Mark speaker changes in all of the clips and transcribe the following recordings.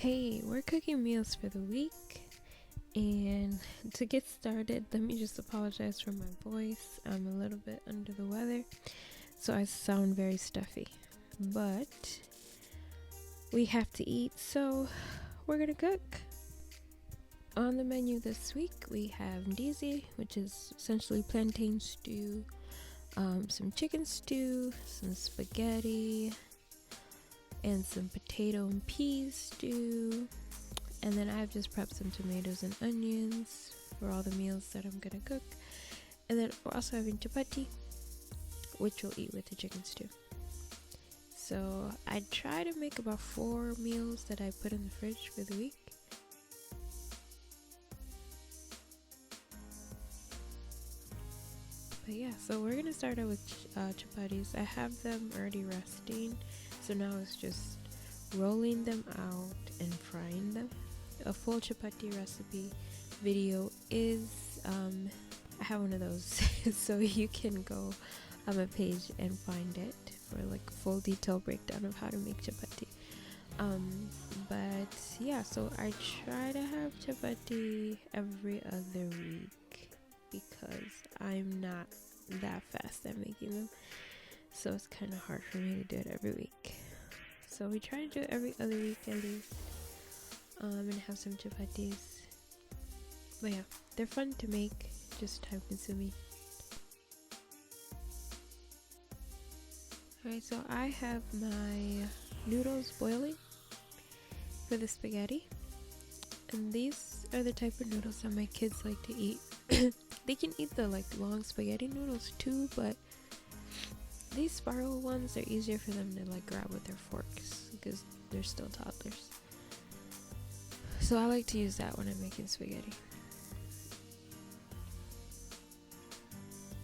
Speaker 1: Hey, we're cooking meals for the week, and to get started, let me just apologize for my voice. I'm a little bit under the weather, so I sound very stuffy, but we have to eat, so we're gonna cook. On the menu this week, we have ndizi, which is essentially plantain stew, some chicken stew, some spaghetti, and some potato and peas stew. And then I've just prepped some tomatoes and onions for all the meals that I'm gonna cook. And then we're also having chapati, which we'll eat with the chicken stew. So I try to make about 4 meals that I put in the fridge for the week. But yeah, so we're gonna start out with chapatis. I have them already resting, so now it's just rolling them out and frying them. A full chapati recipe video is I have one of those so you can go on my page and find it for like a full detailed breakdown of how to make chapati. But yeah, so I try to have chapati every other week because I'm not that fast at making them, so it's kind of hard for me to do it every week. So we try to do it every other week at least, and have some chapatis. But yeah, they're fun to make, just time consuming. Alright, so I have my noodles boiling for the spaghetti, and these are the type of noodles that my kids like to eat. They can eat the like long spaghetti noodles too, but these spiral ones are easier for them to like grab with their forks because they're still toddlers. So I like to use that when I'm making spaghetti.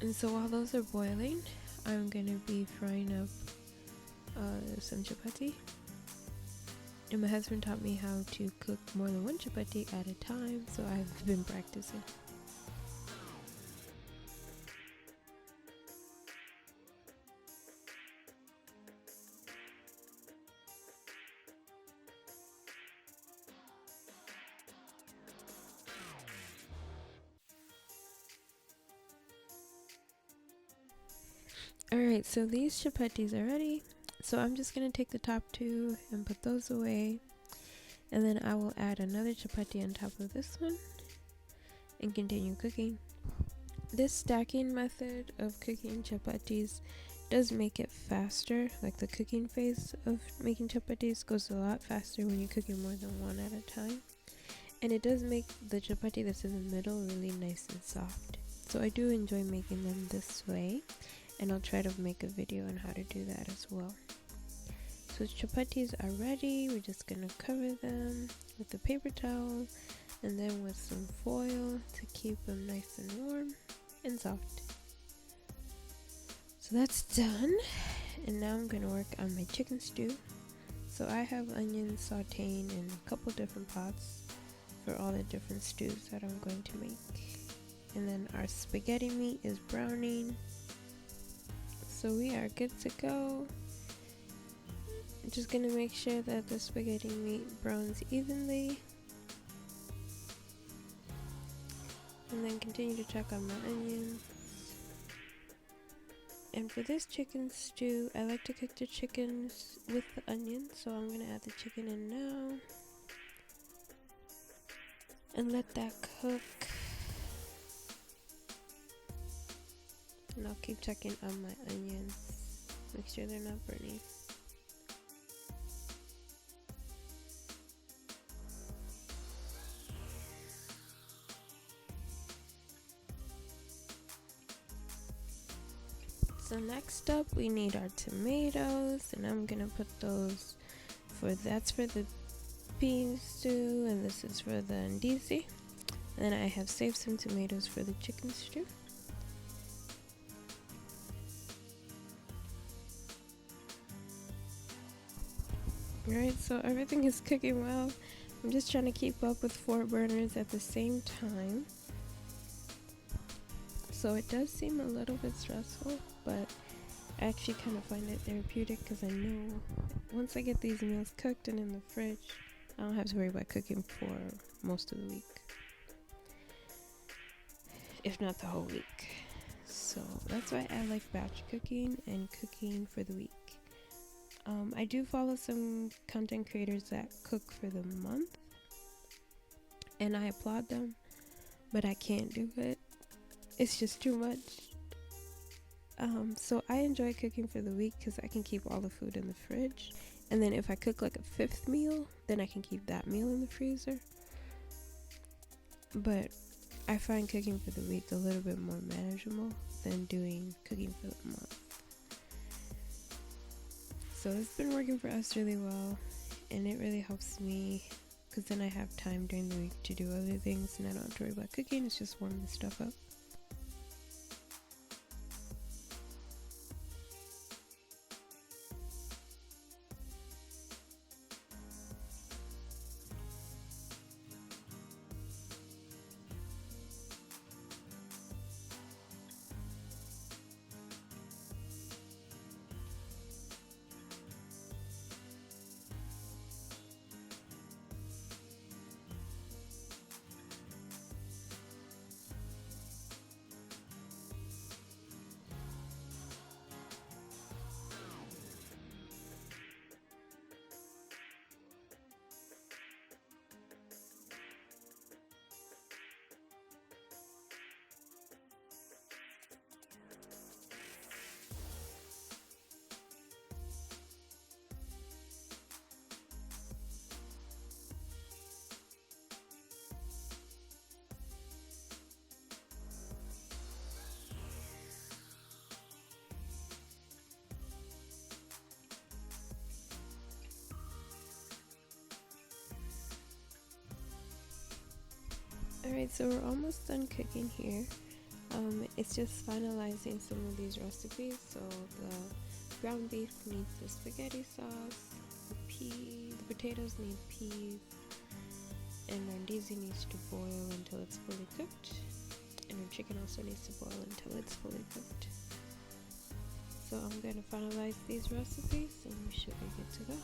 Speaker 1: And so while those are boiling, I'm gonna be frying up some chapati. And my husband taught me how to cook more than one chapati at a time, so I've been practicing. Alright, so these chapatis are ready. So I'm just gonna take the top 2 and put those away. And then I will add another chapati on top of this one and continue cooking. This stacking method of cooking chapatis does make it faster. Like the cooking phase of making chapatis goes a lot faster when you're cooking more than one at a time. And it does make the chapati that's in the middle really nice and soft. So I do enjoy making them this way, and I'll try to make a video on how to do that as well. So chapatis are ready. We're just gonna cover them with a paper towel and then with some foil to keep them nice and warm and soft. So that's done, and now I'm gonna work on my chicken stew. So I have onions sauteing in a couple different pots for all the different stews that I'm going to make. And then our spaghetti meat is browning, so we are good to go. I'm just gonna make sure that the spaghetti meat browns evenly, and then continue to check on my onions. And for this chicken stew, I like to cook the chickens with the onions, so I'm gonna add the chicken in now and let that cook. And I'll keep checking on my onions, make sure they're not burning. So next up we need our tomatoes, and I'm gonna put those that's for the bean stew, and this is for the ndizi. And then I have saved some tomatoes for the chicken stew. Alright, so everything is cooking well. I'm just trying to keep up with 4 burners at the same time. So it does seem a little bit stressful, but I actually kind of find it therapeutic because I know once I get these meals cooked and in the fridge, I don't have to worry about cooking for most of the week, if not the whole week. So that's why I like batch cooking and cooking for the week. I do follow some content creators that cook for the month, and I applaud them, but I can't do it. It's just too much. So I enjoy cooking for the week because I can keep all the food in the fridge, and then if I cook like a fifth meal, then I can keep that meal in the freezer. But I find cooking for the week a little bit more manageable than doing cooking for the month. So it's been working for us really well, and it really helps me because then I have time during the week to do other things, and I don't have to worry about cooking. It's just warming the stuff up. Alright, so we're almost done cooking here. It's just finalizing some of these recipes. So the ground beef needs the spaghetti sauce, the potatoes need peas, and our ndizi needs to boil until it's fully cooked, and our chicken also needs to boil until it's fully cooked. So I'm going to finalize these recipes and we should be good to go.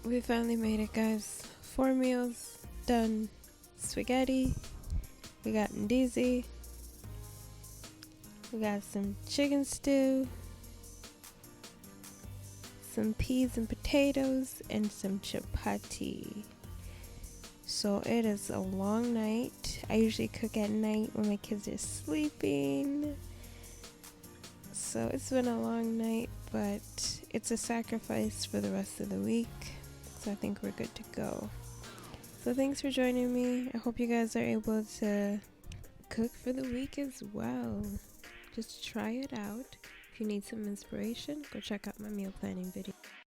Speaker 1: We finally made it, guys. 4 meals done. Spaghetti. We got ndizi. We got some chicken stew. Some peas and potatoes. And some chapati. So it is a long night. I usually cook at night when my kids are sleeping. So So it's been a long night, but it's a sacrifice for the rest of the week. So I think we're good to go. So thanks for joining me. I hope you guys are able to cook for the week as well. Just try it out. If you need some inspiration, go check out my meal planning video.